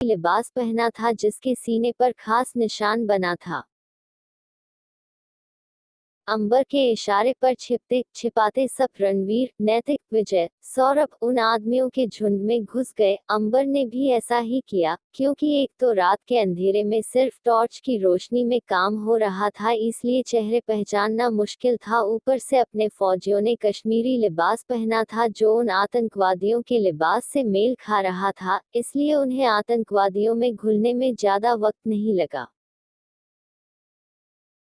लिबास पहना था जिसके सीने पर खास निशान बना था। अंबर के इशारे पर छिपते छिपाते सब रणवीर, नैतिक, विजय, सौरभ उन आदमियों के झुंड में घुस गए। अंबर ने भी ऐसा ही किया, क्योंकि एक तो रात के अंधेरे में सिर्फ टॉर्च की रोशनी में काम हो रहा था, इसलिए चेहरे पहचानना मुश्किल था। ऊपर से अपने फौजियों ने कश्मीरी लिबास पहना था जो उन आतंकवादियों के लिबास से मेल खा रहा था, इसलिए उन्हें आतंकवादियों में घुलने में ज्यादा वक्त नहीं लगा।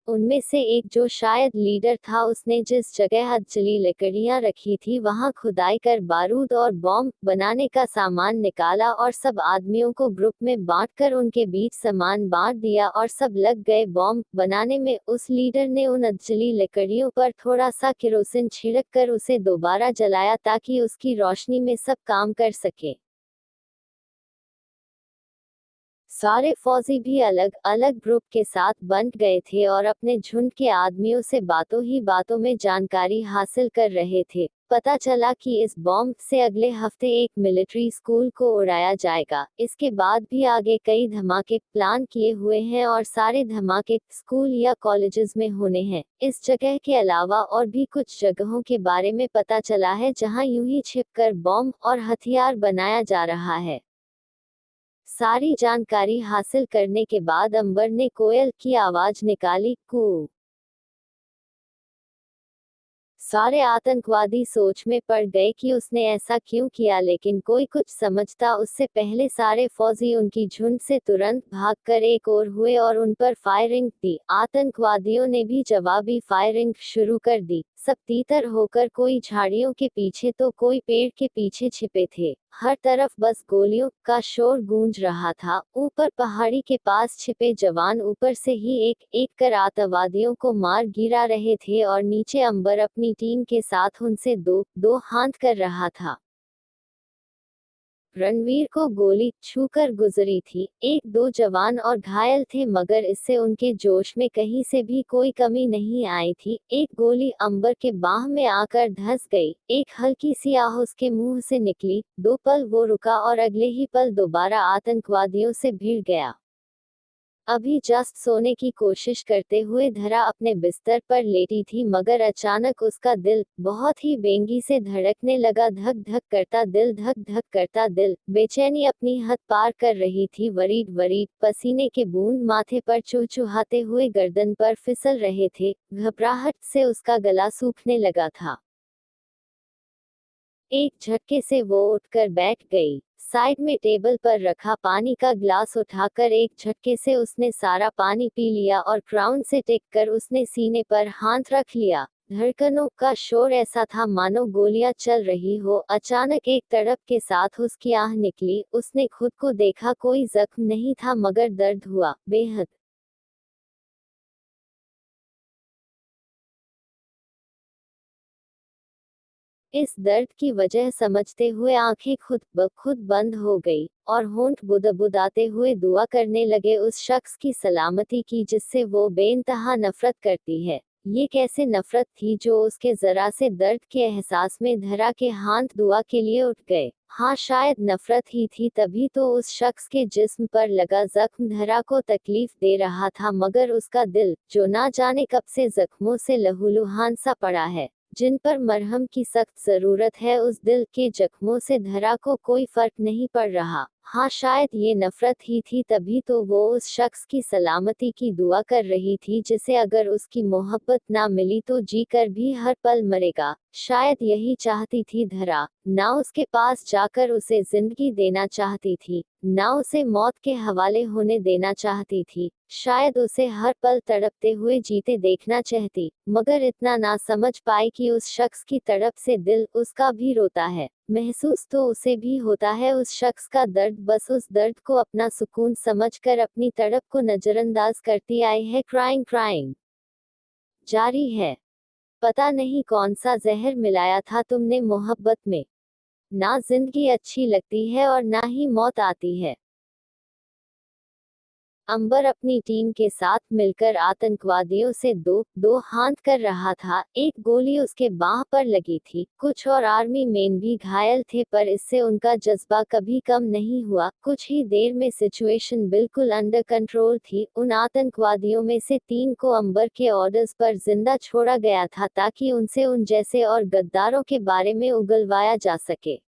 उनमें से एक, जो शायद लीडर था, उसने जिस जगह जली लकड़ियां रखी थी वहां खुदाई कर बारूद और बॉम्ब बनाने का सामान निकाला और सब आदमियों को ग्रुप में बांटकर उनके बीच सामान बांट दिया और सब लग गए बॉम्ब बनाने में। उस लीडर ने उन जली लकड़ियों पर थोड़ा सा केरोसिन छिड़क कर उसे दोबारा जलाया ताकि उसकी रोशनी में सब काम कर सके। सारे फौजी भी अलग अलग ग्रुप के साथ बंट गए थे और अपने झुंड के आदमियों से बातों ही बातों में जानकारी हासिल कर रहे थे। पता चला कि इस बॉम्ब से अगले हफ्ते एक मिलिट्री स्कूल को उड़ाया जाएगा। इसके बाद भी आगे कई धमाके प्लान किए हुए हैं और सारे धमाके स्कूल या कॉलेजेस में होने हैं। इस जगह के अलावा और भी कुछ जगहों के बारे में पता चला है जहां यूं ही छिपकर बॉम्ब और हथियार बनाया जा रहा है। सारी जानकारी हासिल करने के बाद अंबर ने कोयल की आवाज निकाली, कू। सारे आतंकवादी सोच में पड़ गए कि उसने ऐसा क्यों किया, लेकिन कोई कुछ समझता उससे पहले सारे फौजी उनकी झुंड से तुरंत भागकर एक ओर हुए और उन पर फायरिंग दी। आतंकवादियों ने भी जवाबी फायरिंग शुरू कर दी। सब तीतर होकर, कोई झाड़ियों के पीछे तो कोई पेड़ के पीछे छिपे थे। हर तरफ बस गोलियों का शोर गूंज रहा था। ऊपर पहाड़ी के पास छिपे जवान ऊपर से ही एक एक कर आतंकवादियों को मार गिरा रहे थे और नीचे अंबर अपनी टीम के साथ उनसे दो दो हाथ कर रहा था। रणवीर को गोली छूकर गुजरी थी। एक दो जवान और घायल थे, मगर इससे उनके जोश में कहीं से भी कोई कमी नहीं आई थी। एक गोली अंबर के बाह में आकर धंस गई। एक हल्की सी आह उसके मुंह से निकली। दो पल वो रुका और अगले ही पल दोबारा आतंकवादियों से भिड़ गया। अभी जस्ट सोने की कोशिश करते हुए धरा अपने बिस्तर पर लेटी थी, मगर अचानक उसका दिल बहुत ही बेंगी से धड़कने लगा। धक धक करता दिल, धक धक करता दिल। बेचैनी अपनी हद पार कर रही थी। वरीड वरीड पसीने के बूंद माथे पर चुहचुहाते हुए गर्दन पर फिसल रहे थे। घबराहट से उसका गला सूखने लगा था। एक झटके से वो उठकर बैठ गई। साइड में टेबल पर रखा पानी का ग्लास उठाकर एक झटके से उसने सारा पानी पी लिया और क्राउन से टेककर उसने सीने पर हाथ रख लिया। धड़कनों का शोर ऐसा था मानो गोलियां चल रही हो। अचानक एक तड़प के साथ उसकी आह निकली। उसने खुद को देखा, कोई जख्म नहीं था मगर दर्द हुआ बेहद। इस दर्द की वजह समझते हुए आंखें खुद ब खुद बंद हो गई और होंठ बुदबुदाते हुए दुआ करने लगे उस शख्स की सलामती की जिससे वो बेइंतहा नफरत करती है। ये कैसे नफरत थी जो उसके जरा से दर्द के एहसास में धरा के हाथ दुआ के लिए उठ गए। हाँ, शायद नफरत ही थी, तभी तो उस शख्स के जिस्म पर लगा जख्म धरा को तकलीफ दे रहा था, मगर उसका दिल, जो ना जाने कब से जख्मों से लहूलुहान सा पड़ा है, जिन पर मरहम की सख्त जरूरत है, उस दिल के जख्मों से धरा को कोई फर्क नहीं पड़ रहा। हाँ, शायद ये नफरत ही थी, तभी तो वो उस शख्स की सलामती की दुआ कर रही थी जिसे अगर उसकी मोहब्बत ना मिली तो जी कर भी हर पल मरेगा। शायद यही चाहती थी धरा, ना उसके पास जाकर उसे जिंदगी देना चाहती थी, ना उसे मौत के हवाले होने देना चाहती थी। शायद उसे हर पल तड़पते हुए जीते देखना चाहती, मगर इतना ना समझ पाई कि उस शख्स की तड़प से दिल उसका भी रोता है। महसूस तो उसे भी होता है उस शख्स का दर्द, बस उस दर्द को अपना सुकून समझकर अपनी तड़प को नजरअंदाज करती आई है। क्राइंग क्राइंग जारी है। पता नहीं कौन सा जहर मिलाया था तुमने मोहब्बत में। ना जिंदगी अच्छी लगती है और ना ही मौत आती है। अंबर अपनी टीम के साथ मिलकर आतंकवादियों से दो हाथ कर रहा था। एक गोली उसके बाह पर लगी थी। कुछ और आर्मी मैन भी घायल थे, पर इससे उनका जज्बा कभी कम नहीं हुआ। कुछ ही देर में सिचुएशन बिल्कुल अंडर कंट्रोल थी। उन आतंकवादियों में से 3 को अंबर के ऑर्डर्स पर जिंदा छोड़ा गया था, ताकि उनसे उन जैसे और गद्दारों के बारे में उगलवाया जा सके।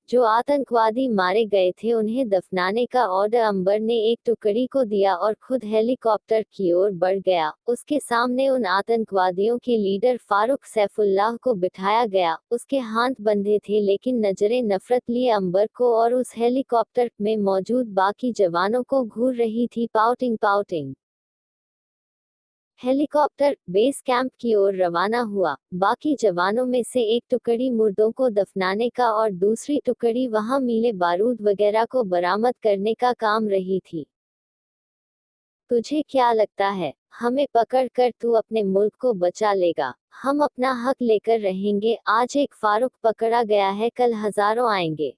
जो आतंकवादी मारे गए थे उन्हें दफनाने का ऑर्डर अंबर ने एक टुकड़ी को दिया और खुद हेलीकॉप्टर की ओर बढ़ गया। उसके सामने उन आतंकवादियों के लीडर फारूक सैफुल्लाह को बिठाया गया। उसके हाथ बंधे थे, लेकिन नजरें नफरत लिए अंबर को और उस हेलीकॉप्टर में मौजूद बाकी जवानों को घूर रही थी, pouting pouting. Helicopter base camp की ओर रवाना हुआ। बाकी जवानों में से एक टुकड़ी मुर्दों को दफनाने का और दूसरी टुकड़ी वहां मिले बारूद वगैरह को बरामद करने का काम रही थी। तुझे क्या लगता है, हमें पकड़ कर तू अपने मुल्क को बचा लेगा? हम अपना हक लेकर रहेंगे। आज एक फारूक पकड़ा गया है, कल हजारों आएंगे।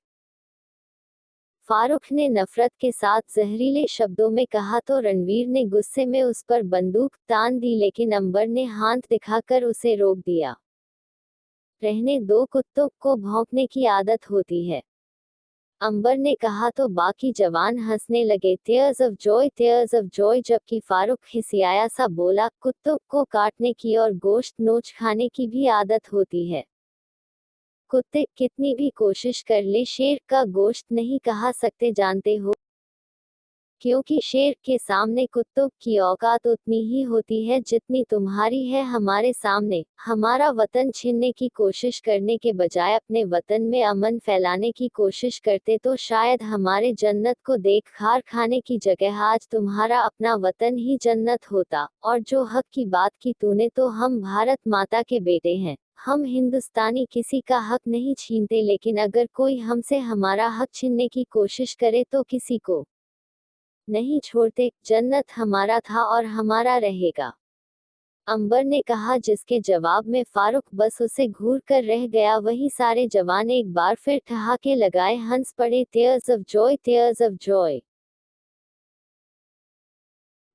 फारूक ने नफरत के साथ जहरीले शब्दों में कहा तो रणवीर ने गुस्से में उस पर बंदूक तान दी, लेकिन अंबर ने हाथ दिखाकर उसे रोक दिया। रहने दो, कुत्तों को भौंकने की आदत होती है, अंबर ने कहा तो बाकी जवान हंसने लगे। टीयर्स ऑफ जॉय, जबकि फारूक खिसियाया सा बोला, कुत्तों को काटने की और गोश्त नोच खाने की भी आदत होती है। कुत्ते कितनी भी कोशिश कर ले शेर का गोश्त नहीं खा सकते, जानते हो? क्योंकि शेर के सामने कुत्तों की औकात उतनी ही होती है जितनी तुम्हारी है हमारे सामने। हमारा वतन छीनने की कोशिश करने के बजाय अपने वतन में अमन फैलाने की कोशिश करते तो शायद हमारे जन्नत को देख खार खाने की जगह आज तुम्हारा अपना वतन ही जन्नत होता। और जो हक की बात की तूने, तो हम भारत माता के बेटे हैं, हम हिंदुस्तानी किसी का हक नहीं छीनते, लेकिन अगर कोई हमसे हमारा हक छीनने की कोशिश करे तो किसी को नहीं छोड़ते। जन्नत हमारा था और हमारा रहेगा, अंबर ने कहा, जिसके जवाब में फारूक बस उसे घूर कर रह गया। वही सारे जवान एक बार फिर ठहाके लगाए हंस पड़े। Tears of Joy, tears of Joy.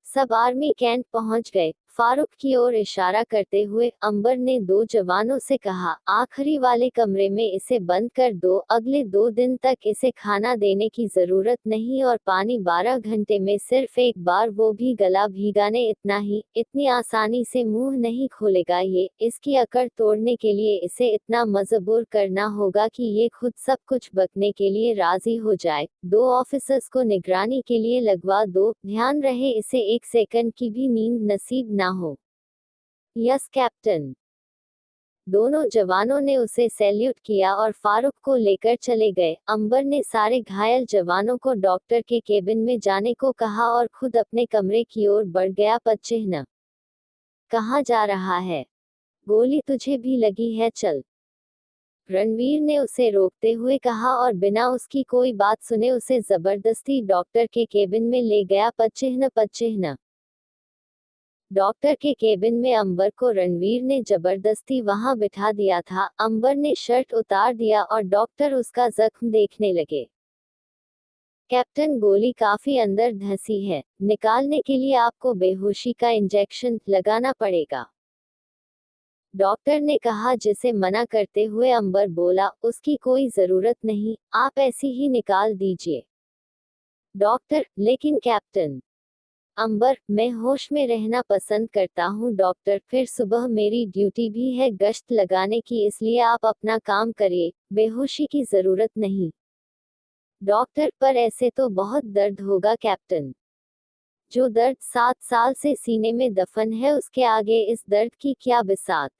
सब आर्मी कैंप पहुंच गए। फारूक की ओर इशारा करते हुए अंबर ने 2 जवानों से कहा, आखिरी वाले कमरे में इसे बंद कर दो। अगले 2 दिन तक इसे खाना देने की जरूरत नहीं और पानी 12 घंटे में सिर्फ एक बार, वो भी गला भीगाने इतना ही। इतनी आसानी से मुंह नहीं खोलेगा ये। इसकी अकड़ तोड़ने के लिए इसे इतना मजबूर करना होगा कि ये खुद सब कुछ बकने के लिए राजी हो जाए। 2 ऑफिसर्स को निगरानी के लिए लगवा दो, ध्यान रहे इसे 1 सेकंड की भी नींद नसीब ना हो। Yes captain. दोनों जवानों ने उसे सैल्यूट किया और फारूक को लेकर चले गए। अंबर ने सारे घायल जवानों को डॉक्टर के केबिन में जाने को कहा और खुद अपने कमरे की ओर बढ़ गया। पदचिह्न। कहाँ जा रहा है? गोली तुझे भी लगी है, चल, रणवीर ने उसे रोकते हुए कहा और बिना उसकी कोई बात सुने उसे जबरदस्ती डॉक्टर के केबिन में ले गया। पदचिह्न पदचिह्न। डॉक्टर के केबिन में अंबर को रणवीर ने जबरदस्ती वहां बिठा दिया था। अंबर ने शर्ट उतार दिया और डॉक्टर उसका जख्म देखने लगे। कैप्टन, गोली काफी अंदर धंसी है, निकालने के लिए आपको बेहोशी का इंजेक्शन लगाना पड़ेगा, डॉक्टर ने कहा, जिसे मना करते हुए अंबर बोला, उसकी कोई जरूरत नहीं, आप ऐसी ही निकाल दीजिए। डॉक्टर, लेकिन कैप्टन। अंबर, मैं होश में रहना पसंद करता हूँ डॉक्टर, फिर सुबह मेरी ड्यूटी भी है गश्त लगाने की, इसलिए आप अपना काम करिए, बेहोशी की जरूरत नहीं। डॉक्टर, पर ऐसे तो बहुत दर्द होगा कैप्टन। जो दर्द 7 साल से सीने में दफन है, उसके आगे इस दर्द की क्या बिसात,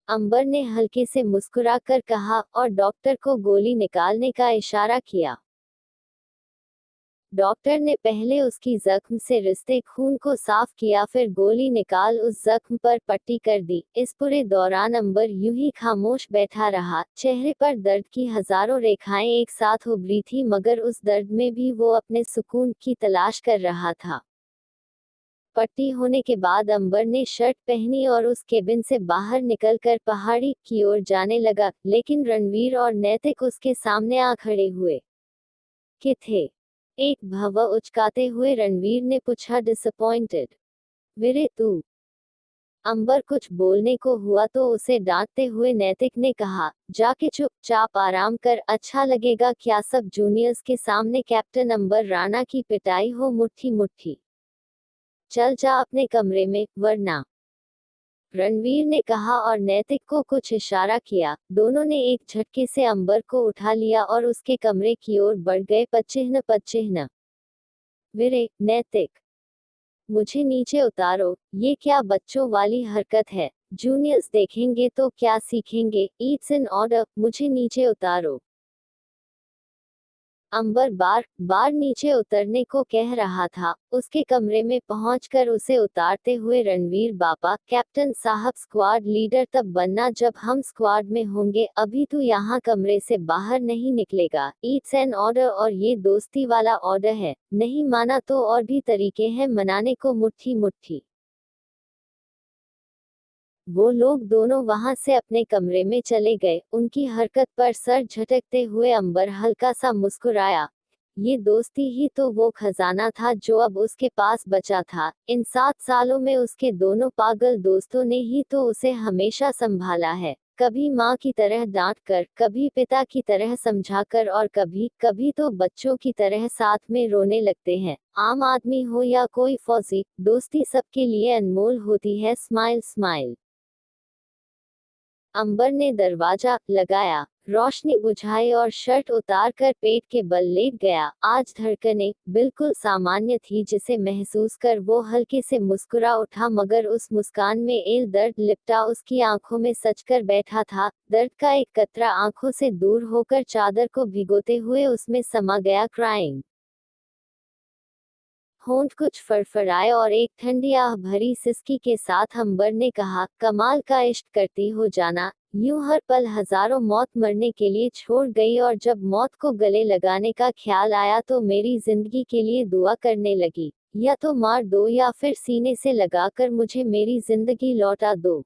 अंबर ने हल्के से मुस्कुराकर कहा और डॉक्टर को गोली निकालने का इशारा किया। डॉक्टर ने पहले उसकी जख्म से रिसते खून को साफ किया, फिर गोली निकाल उस जख्म पर पट्टी कर दी। इस पूरे दौरान अंबर यूं ही खामोश बैठा रहा। चेहरे पर दर्द की हजारों रेखाएं एक साथ उभरी थी, मगर उस दर्द में भी वो अपने सुकून की तलाश कर रहा था। पट्टी होने के बाद अंबर ने शर्ट पहनी और उस केबिन से बाहर निकलकर पहाड़ी की ओर जाने लगा, लेकिन रणवीर और नैतिक उसके सामने आ खड़े हुए। कि थे एक भव उचकाते हुए रणवीर ने पूछा डिसअपॉइंटेड। वीरे तू। अंबर कुछ बोलने को हुआ तो उसे डांटते हुए नैतिक ने कहा, जाके चुपचाप आराम कर, अच्छा लगेगा क्या सब जूनियर्स के सामने कैप्टन अंबर राणा की पिटाई हो मुट्ठी मुट्ठी। चल जा अपने कमरे में, वरना। रणवीर ने कहा और नैतिक को कुछ इशारा किया। दोनों ने एक झटके से अंबर को उठा लिया और उसके कमरे की ओर बढ़ गए। पच्चिह्न पच्चिह्न। वीरे, नैतिक, मुझे नीचे उतारो, ये क्या बच्चों वाली हरकत है। जूनियर्स देखेंगे तो क्या सीखेंगे। ईट्स इन ऑर्डर, मुझे नीचे उतारो। अंबर बार बार नीचे उतरने को कह रहा था। उसके कमरे में पहुंचकर उसे उतारते हुए रणवीर बापा, कैप्टन साहब स्क्वाड लीडर तब बनना जब हम स्क्वाड में होंगे, अभी तू यहाँ कमरे से बाहर नहीं निकलेगा। इट्स एन ऑर्डर और ये दोस्ती वाला ऑर्डर है, नहीं माना तो और भी तरीके हैं मनाने को। मुट्ठी मुट्ठी। वो लोग दोनों वहां से अपने कमरे में चले गए। उनकी हरकत पर सर झटकते हुए अंबर हल्का सा मुस्कुराया। ये दोस्ती ही तो वो खजाना था जो अब उसके पास बचा था। इन 7 सालों में उसके दोनों पागल दोस्तों ने ही तो उसे हमेशा संभाला है, कभी माँ की तरह डांट कर, कभी पिता की तरह समझाकर और कभी कभी तो बच्चों की तरह साथ में रोने लगते हैं। आम आदमी हो या कोई फौजी, दोस्ती सबके लिए अनमोल होती है। Smile smile. अंबर ने दरवाजा लगाया, रोशनी बुझाई और शर्ट उतार कर पेट के बल लेट गया। आज धड़कनें बिल्कुल सामान्य थी, जिसे महसूस कर वो हल्के से मुस्कुरा उठा, मगर उस मुस्कान में एक दर्द लिपटा उसकी आंखों में सचकर बैठा था। दर्द का एक कतरा आंखों से दूर होकर चादर को भिगोते हुए उसमें समा गया। क्राइंग होंठ कुछ फड़फड़ाए और एक ठंडी आह भरी सिसकी के साथ अंबर ने कहा, कमाल का इश्क करती हो जाना। यूं हर पल हजारों मौत मरने के लिए छोड़ गई और जब मौत को गले लगाने का ख्याल आया तो मेरी जिंदगी के लिए दुआ करने लगी, या तो मार दो या फिर सीने से लगाकर मुझे मेरी जिंदगी लौटा दो।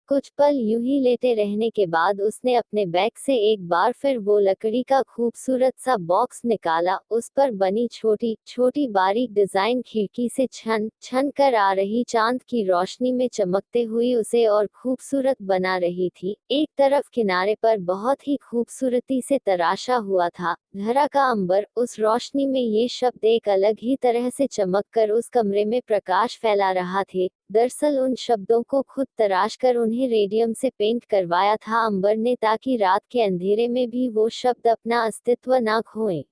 कुछ पल यूं ही लेटे रहने के बाद उसने अपने बैग से एक बार फिर वो लकड़ी का खूबसूरत सा बॉक्स निकाला। उस पर बनी छोटी छोटी बारीक डिजाइन खिड़की से छन छन कर आ रही चांद की रोशनी में चमकते हुई उसे और खूबसूरत बना रही थी। एक तरफ किनारे पर बहुत ही खूबसूरती से तराशा हुआ था, धरा का अंबर। उस रोशनी में ये शब्द एक अलग ही तरह से चमक कर उस कमरे में प्रकाश फैला रहा थे। दरअसल उन शब्दों को खुद तराश कर उन्हें रेडियम से पेंट करवाया था अंबर ने, ताकि रात के अंधेरे में भी वो शब्द अपना अस्तित्व ना खोएं।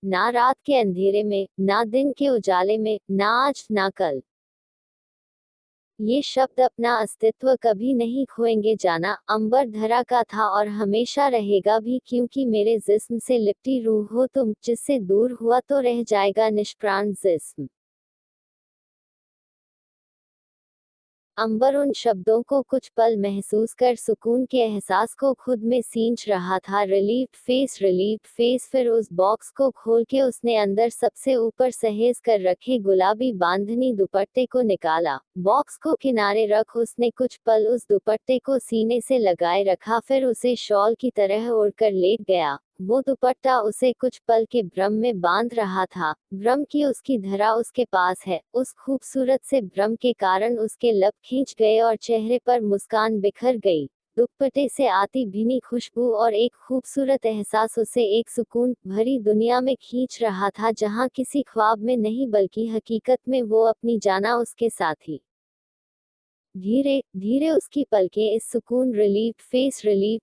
ना रात के अंधेरे में, ना दिन के उजाले में, ना आज ना कल। ये शब्द अपना अस्तित्व कभी नहीं खोएंगे। जाना अंबर धरा का था और हमेशा रहेगा भी, क्योंकि मेरे जिस्म से लिपटी रूह हो तुम, जिससे दूर हुआ तो रह जाएगा निष्प्राण जिस्म। अंबर उन शब्दों को कुछ पल महसूस कर सुकून के एहसास को खुद में सींच रहा था। Relieved face. फिर उस बॉक्स को खोल के उसने अंदर सबसे ऊपर सहेज कर रखे गुलाबी बांधनी दुपट्टे को निकाला। बॉक्स को किनारे रख उसने कुछ पल उस दुपट्टे को सीने से लगाए रखा, फिर उसे शॉल की तरह ओढ़कर लेट गया। वो दुपट्टा उसे कुछ पल के भ्रम में बांध रहा था। भ्रम की उसकी धरा उसके पास है। उस खूबसूरत से भ्रम के कारण उसके लब खींच गए और चेहरे पर मुस्कान बिखर गई। दुपट्टे से आती भीनी खुशबू और एक खूबसूरत एहसास उसे एक सुकून भरी दुनिया में खींच रहा था, जहां किसी ख्वाब में नहीं बल्कि हकीकत में वो अपनी जाना उसके साथ ही। धीरे धीरे उसकी पलकें इस सुकून रिलीव्ड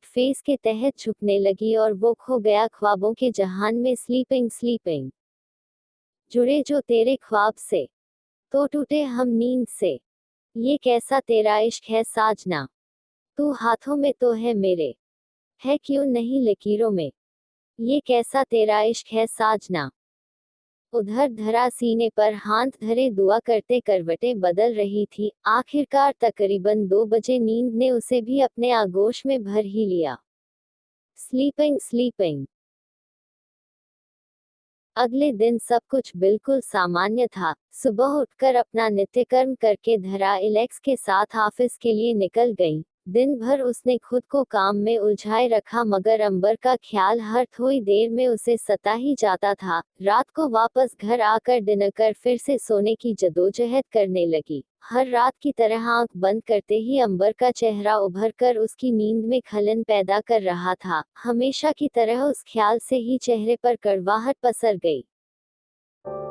फेस के तहत झुकने लगी और वो खो गया ख्वाबों के जहान में। स्लीपिंग जुड़े जो तेरे ख्वाब से, तो टूटे हम नींद से। ये कैसा तेरा इश्क है साजना, तू हाथों में तो है मेरे, है क्यों नहीं लकीरों में। ये कैसा तेरा इश्क है साजना। उधर धरा सीने पर हाथ धरे दुआ करते करवटें बदल रही थी। आखिरकार तकरीबन 2 बजे नींद ने उसे भी अपने आगोश में भर ही लिया। स्लीपिंग। अगले दिन सब कुछ बिल्कुल सामान्य था। सुबह उठकर अपना नित्यकर्म करके धरा इलेक्स के साथ ऑफिस के लिए निकल गई। दिन भर उसने खुद को काम में उलझाए रखा, मगर अंबर का ख्याल हर थोड़ी देर में उसे सता ही जाता था। रात को वापस घर आकर डिनर कर फिर से सोने की जदोजहद करने लगी। हर रात की तरह आंख बंद करते ही अंबर का चेहरा उभर कर उसकी नींद में खलन पैदा कर रहा था। हमेशा की तरह उस ख्याल से ही चेहरे पर कड़वाहट पसर गई।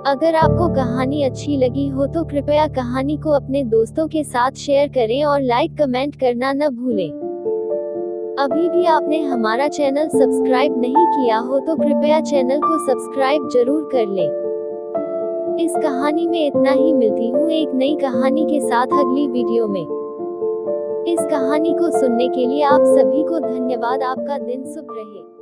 अगर आपको कहानी अच्छी लगी हो तो कृपया कहानी को अपने दोस्तों के साथ शेयर करें और लाइक कमेंट करना न भूलें। अभी भी आपने हमारा चैनल सब्सक्राइब नहीं किया हो तो कृपया चैनल को सब्सक्राइब जरूर कर लें। इस कहानी में इतना ही। मिलती हूँ एक नई कहानी के साथ अगली वीडियो में। इस कहानी को सुनने के लिए आप सभी को धन्यवाद। आपका दिन शुभ रहे।